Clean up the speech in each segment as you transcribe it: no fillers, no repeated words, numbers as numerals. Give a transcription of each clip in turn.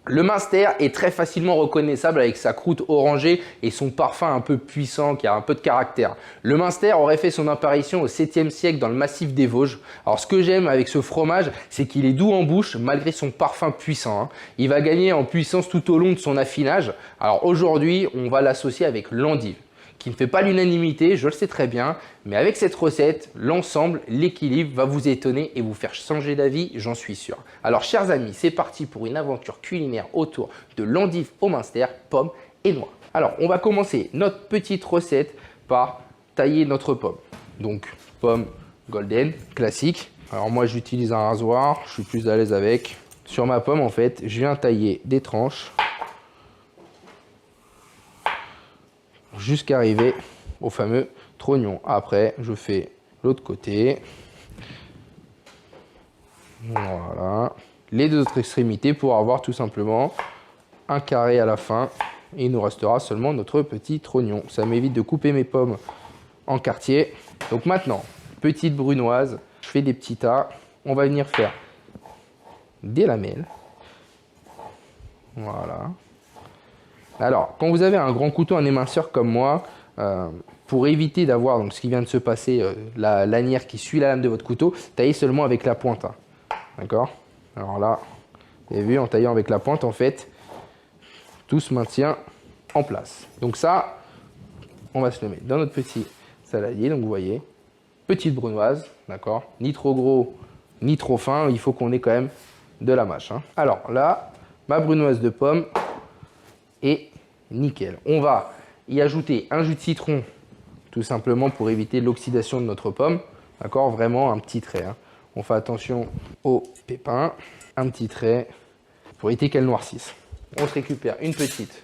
Le Münster est très facilement reconnaissable avec sa croûte orangée et son parfum un peu puissant qui a un peu de caractère. Le Münster aurait fait son apparition au 7e siècle dans le massif des Vosges. Alors ce que j'aime avec ce fromage, c'est qu'il est doux en bouche malgré son parfum puissant, hein. Il va gagner en puissance tout au long de son affinage. Alors aujourd'hui, on va l'associer avec l'endive, qui ne fait pas l'unanimité, je le sais très bien, mais avec cette recette, l'ensemble, l'équilibre va vous étonner et vous faire changer d'avis, j'en suis sûr. Alors chers amis, c'est parti pour une aventure culinaire autour de l'endive au Münster, pommes et noix. Alors on va commencer notre petite recette par tailler notre pomme. Donc pomme golden, classique. Alors moi j'utilise un rasoir, je suis plus à l'aise avec. Sur ma pomme en fait, je viens tailler des tranches jusqu'à arriver au fameux trognon. Après, je fais l'autre côté. Voilà. Les deux autres extrémités pour avoir tout simplement un carré à la fin. Et il nous restera seulement notre petit trognon. Ça m'évite de couper mes pommes en quartier. Donc maintenant, petite brunoise. Je fais des petits tas. On va venir faire des lamelles. Voilà. Alors, quand vous avez un grand couteau, un éminceur comme moi, pour éviter d'avoir ce qui vient de se passer, la lanière qui suit la lame de votre couteau, taillez seulement avec la pointe. Hein. D'accord? Alors là, vous avez vu, en taillant avec la pointe, en fait, tout se maintient en place. Donc ça, on va se le mettre dans notre petit saladier. Donc vous voyez, petite brunoise, d'accord? Ni trop gros, ni trop fin. Il faut qu'on ait quand même de la mâche. Hein. Alors là, ma brunoise de pomme est nickel. On va y ajouter un jus de citron, tout simplement pour éviter l'oxydation de notre pomme. D'accord? Vraiment un petit trait. Hein. On fait attention aux pépins. Un petit trait pour éviter qu'elle noircisse. On se récupère une petite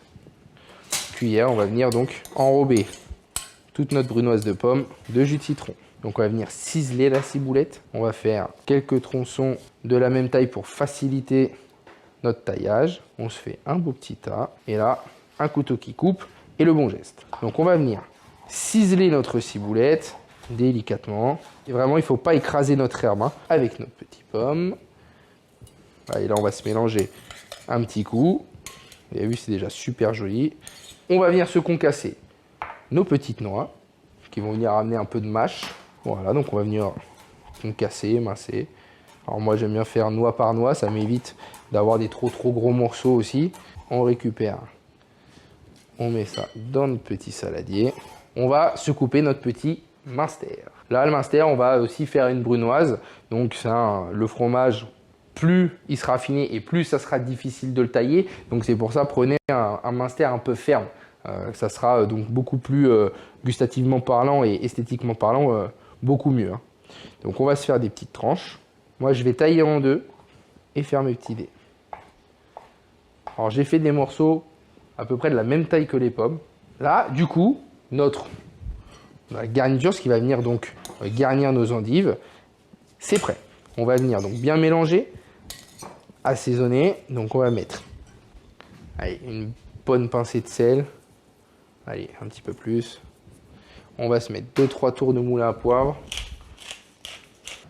cuillère. On va venir donc enrober toute notre brunoise de pomme de jus de citron. Donc on va venir ciseler la ciboulette. On va faire quelques tronçons de la même taille pour faciliter notre taillage. On se fait un beau petit tas. Et là, un couteau qui coupe et le bon geste. Donc on va venir ciseler notre ciboulette délicatement. Et vraiment, il ne faut pas écraser notre herbe hein, avec notre petite pomme. Et là, on va se mélanger un petit coup. Vous avez vu, c'est déjà super joli. On va venir se concasser nos petites noix qui vont venir amener un peu de mâche. Voilà, donc on va venir concasser, émincer. Alors moi, j'aime bien faire noix par noix. Ça m'évite d'avoir des trop gros morceaux aussi. On récupère. On met ça dans notre petit saladier. On va se couper notre petit Münster. Là, le Münster, on va aussi faire une brunoise. Donc, le fromage, plus il sera affiné et plus ça sera difficile de le tailler. Donc, c'est pour ça, prenez un Münster un peu ferme. Ça sera donc beaucoup plus gustativement parlant et esthétiquement parlant, beaucoup mieux. Hein. Donc, on va se faire des petites tranches. Moi, je vais tailler en deux et faire mes petits dés. Alors, j'ai fait des morceaux à peu près de la même taille que les pommes. Là, du coup, notre garniture, ce qui va venir donc garnir nos endives, c'est prêt. On va venir donc bien mélanger, assaisonner. Donc on va mettre allez, une bonne pincée de sel. Allez, un petit peu plus. On va se mettre 2-3 tours de moulin à poivre.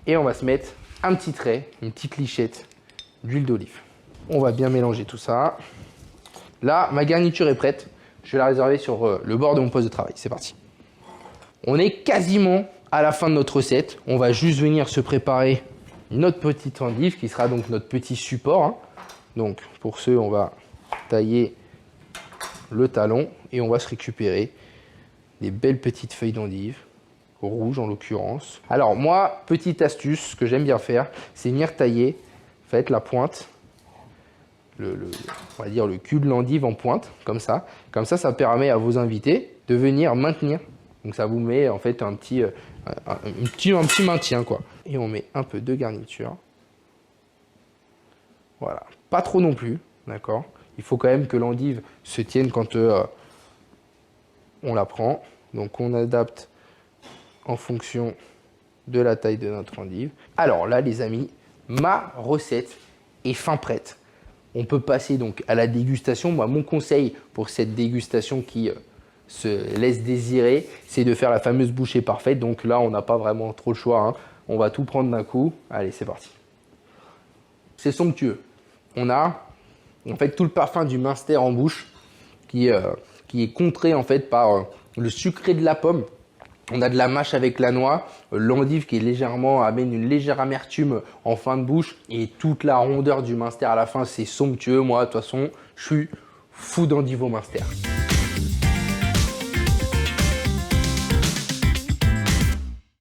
Et on va se mettre un petit trait, une petite lichette d'huile d'olive. On va bien mélanger tout ça. Là, ma garniture est prête. Je vais la réserver sur le bord de mon poste de travail. C'est parti. On est quasiment à la fin de notre recette. On va juste venir se préparer notre petite endive qui sera donc notre petit support. Hein. Donc pour ce, on va tailler le talon et on va se récupérer des belles petites feuilles d'endive, rouges en l'occurrence. Alors moi, petite astuce, ce que j'aime bien faire, c'est venir tailler en fait, la pointe. On va dire le cul de l'endive en pointe, comme ça. Comme ça permet à vos invités de venir maintenir. Donc ça vous met en fait un petit maintien quoi. Et on met un peu de garniture. Voilà, pas trop non plus, d'accord. Il faut quand même que l'endive se tienne quand on la prend. Donc on adapte en fonction de la taille de notre endive. Alors là les amis, ma recette est fin prête. On peut passer donc à la dégustation. Moi, mon conseil pour cette dégustation qui se laisse désirer, c'est de faire la fameuse bouchée parfaite. Donc là, on n'a pas vraiment trop le choix. Hein. On va tout prendre d'un coup. Allez, c'est parti. C'est somptueux. On a en fait tout le parfum du Munster en bouche qui est contré en fait par le sucré de la pomme. On a de la mâche avec la noix, l'endive qui est légèrement amène une légère amertume en fin de bouche et toute la rondeur du Munster à la fin, c'est somptueux. Moi, de toute façon, je suis fou d'endive au Munster.